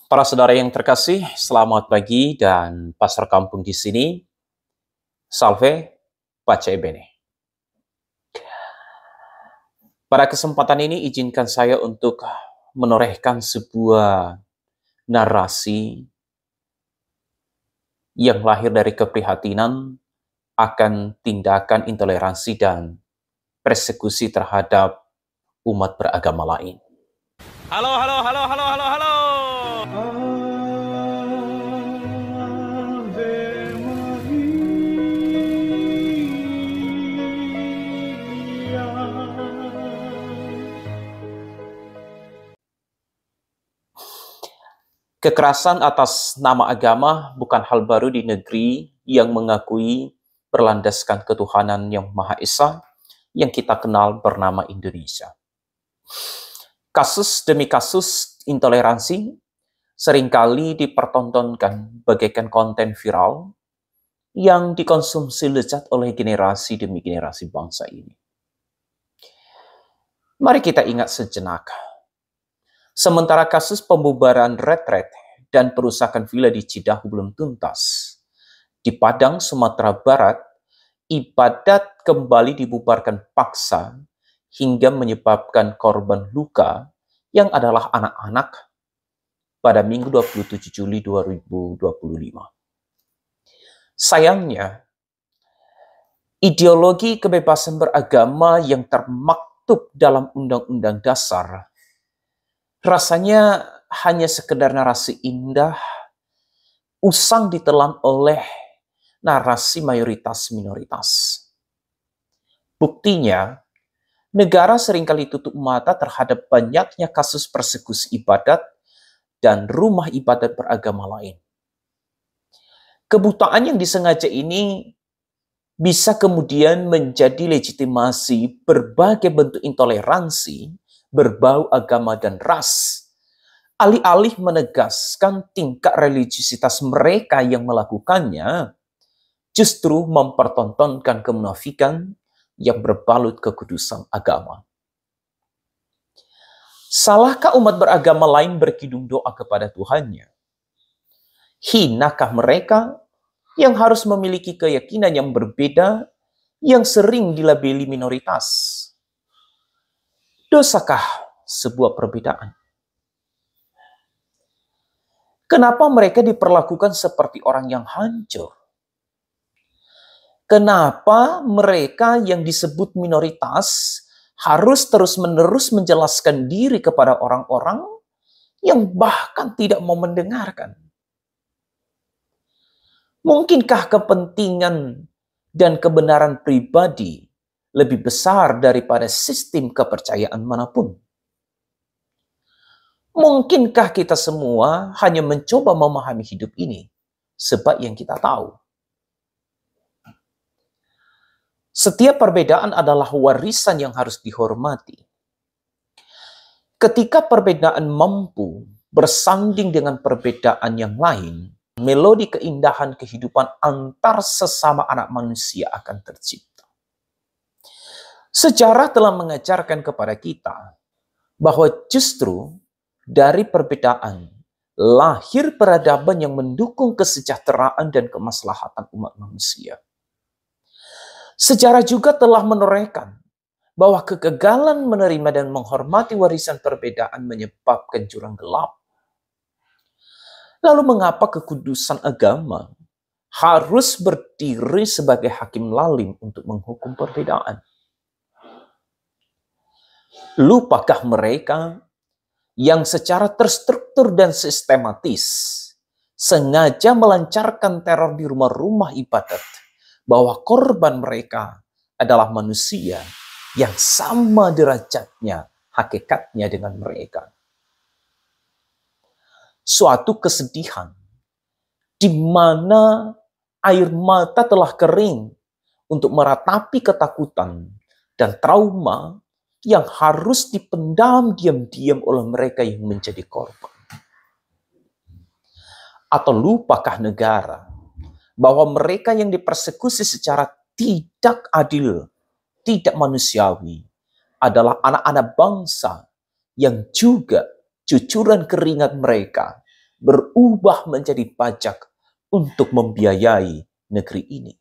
Para saudara yang terkasih, selamat pagi dan Pastor Kampung di sini. Salve, Pace Bene. Pada kesempatan ini izinkan saya untuk menorehkan sebuah narasi yang lahir dari keprihatinan akan tindakan intoleransi dan persekusi terhadap umat beragama lain. Halo. Kekerasan atas nama agama bukan hal baru di negeri yang mengakui berlandaskan ketuhanan yang Maha Esa yang kita kenal bernama Indonesia. Kasus demi kasus intoleransi seringkali dipertontonkan bagaikan konten viral yang dikonsumsi lezat oleh generasi demi generasi bangsa ini. Mari kita ingat sejenak. Sementara kasus pembubaran retret dan perusakan villa di Cidahu belum tuntas, di Padang, Sumatera Barat, ibadat kembali dibubarkan paksa hingga menyebabkan korban luka yang adalah anak-anak pada Minggu 27 Juli 2025. Sayangnya, ideologi kebebasan beragama yang termaktub dalam Undang-Undang Dasar rasanya hanya sekedar narasi indah, usang ditelan oleh narasi mayoritas-minoritas. Buktinya, negara seringkali tutup mata terhadap banyaknya kasus persekusi ibadat dan rumah ibadat beragama lain. Kebutaan yang disengaja ini bisa kemudian menjadi legitimasi berbagai bentuk intoleransi berbau agama dan ras, alih-alih menegaskan tingkat religiusitas mereka yang melakukannya, justru mempertontonkan kemunafikan yang berbalut kekudusan agama. Salahkah umat beragama lain berkidung doa kepada Tuhannya? Hinakah mereka yang harus memiliki keyakinan yang berbeda yang sering dilabeli minoritas? Dosakah sebuah perbedaan? Kenapa mereka diperlakukan seperti orang yang hancur? Kenapa mereka yang disebut minoritas harus terus-menerus menjelaskan diri kepada orang-orang yang bahkan tidak mau mendengarkan? Mungkinkah kepentingan dan kebenaran pribadi lebih besar daripada sistem kepercayaan manapun? Mungkinkah kita semua hanya mencoba memahami hidup ini sebab yang kita tahu? Setiap perbedaan adalah warisan yang harus dihormati. Ketika perbedaan mampu bersanding dengan perbedaan yang lain, melodi keindahan kehidupan antar sesama anak manusia akan tercipta. Sejarah telah mengajarkan kepada kita bahwa justru dari perbedaan lahir peradaban yang mendukung kesejahteraan dan kemaslahatan umat manusia. Sejarah juga telah menorehkan bahwa kegagalan menerima dan menghormati warisan perbedaan menyebabkan jurang gelap. Lalu mengapa kekudusan agama harus berdiri sebagai hakim lalim untuk menghukum perbedaan? Lupakah mereka yang secara terstruktur dan sistematis sengaja melancarkan teror di rumah-rumah ibadat bahwa korban mereka adalah manusia yang sama derajatnya, hakikatnya dengan mereka? Suatu kesedihan di mana air mata telah kering untuk meratapi ketakutan dan trauma yang harus dipendam diam-diam oleh mereka yang menjadi korban. Atau lupakah negara bahwa mereka yang dipersekusi secara tidak adil, tidak manusiawi, adalah anak-anak bangsa yang juga cucuran keringat mereka berubah menjadi pajak untuk membiayai negeri ini.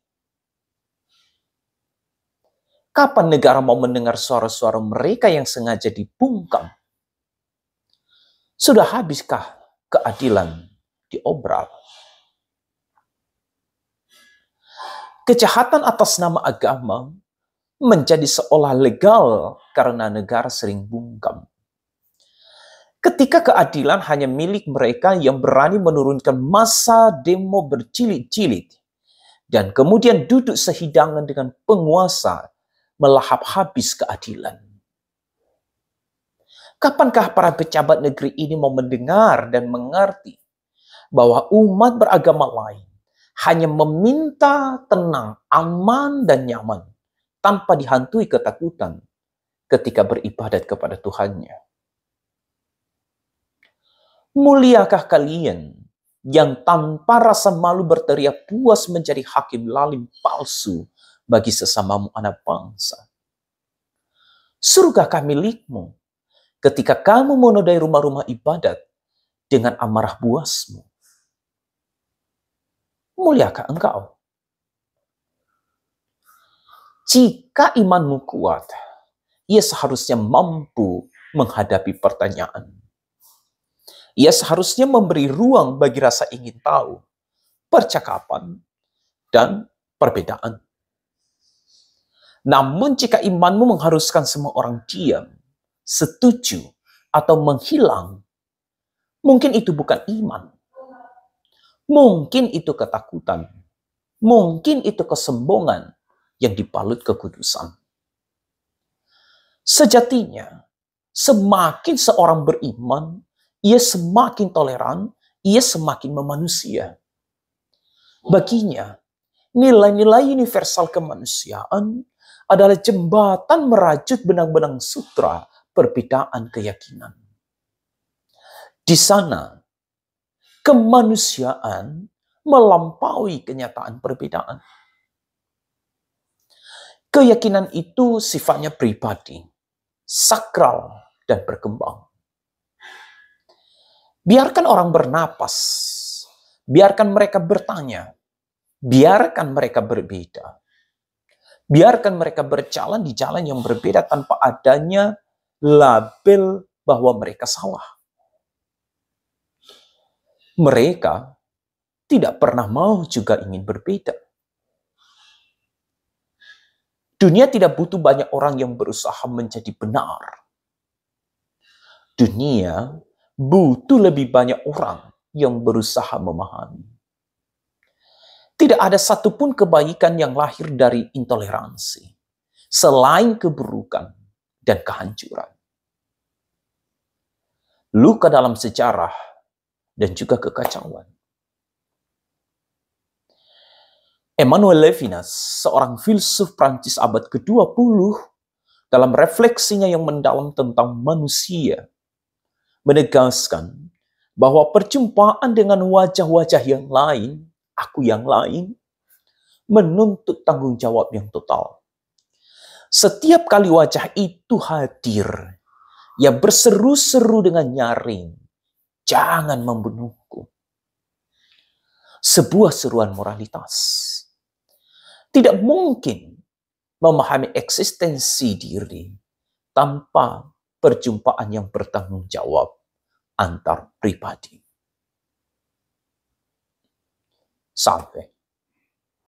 Kapan negara mau mendengar suara-suara mereka yang sengaja dibungkam? Sudah habiskah keadilan diobral? Kejahatan atas nama agama menjadi seolah legal karena negara sering bungkam. Ketika keadilan hanya milik mereka yang berani menurunkan massa demo berjilid-jilid dan kemudian duduk sehidangan dengan penguasa melahap habis keadilan. Kapankah para pejabat negeri ini mau mendengar dan mengerti bahwa umat beragama lain hanya meminta tenang, aman, dan nyaman tanpa dihantui ketakutan ketika beribadat kepada Tuhannya? Muliakah kalian yang tanpa rasa malu berteriak puas menjadi hakim lalim palsu bagi sesamamu anak bangsa? Surgakah milikmu ketika kamu menodai rumah-rumah ibadat dengan amarah buasmu? Muliakah engkau? Jika imanmu kuat, ia seharusnya mampu menghadapi pertanyaan. Ia seharusnya memberi ruang bagi rasa ingin tahu, percakapan, dan perbedaan. Namun jika imanmu mengharuskan semua orang diam, setuju, atau menghilang, mungkin itu bukan iman. Mungkin itu ketakutan. Mungkin itu kesombongan yang dibalut kekudusan. Sejatinya, semakin seorang beriman, ia semakin toleran, ia semakin memanusia. Baginya, nilai-nilai universal kemanusiaan adalah jembatan merajut benang-benang sutra perbedaan keyakinan. Di sana, kemanusiaan melampaui kenyataan perbedaan. Keyakinan itu sifatnya pribadi, sakral, dan berkembang. Biarkan orang bernapas, biarkan mereka bertanya, biarkan mereka berbeda. Biarkan mereka berjalan di jalan yang berbeda tanpa adanya label bahwa mereka salah. Mereka tidak pernah mau juga ingin berbeda. Dunia tidak butuh banyak orang yang berusaha menjadi benar. Dunia butuh lebih banyak orang yang berusaha memahami. Tidak ada satupun kebaikan yang lahir dari intoleransi, selain keburukan dan kehancuran. Luka dalam sejarah dan juga kekacauan. Emmanuel Levinas, seorang filsuf Prancis abad ke-20, dalam refleksinya yang mendalam tentang manusia, menegaskan bahwa perjumpaan dengan wajah-wajah yang lain, aku yang lain, menuntut tanggung jawab yang total. Setiap kali wajah itu hadir, ia berseru-seru dengan nyaring, jangan membunuhku. Sebuah seruan moralitas. Tidak mungkin memahami eksistensi diri tanpa perjumpaan yang bertanggung jawab antar pribadi. Sampai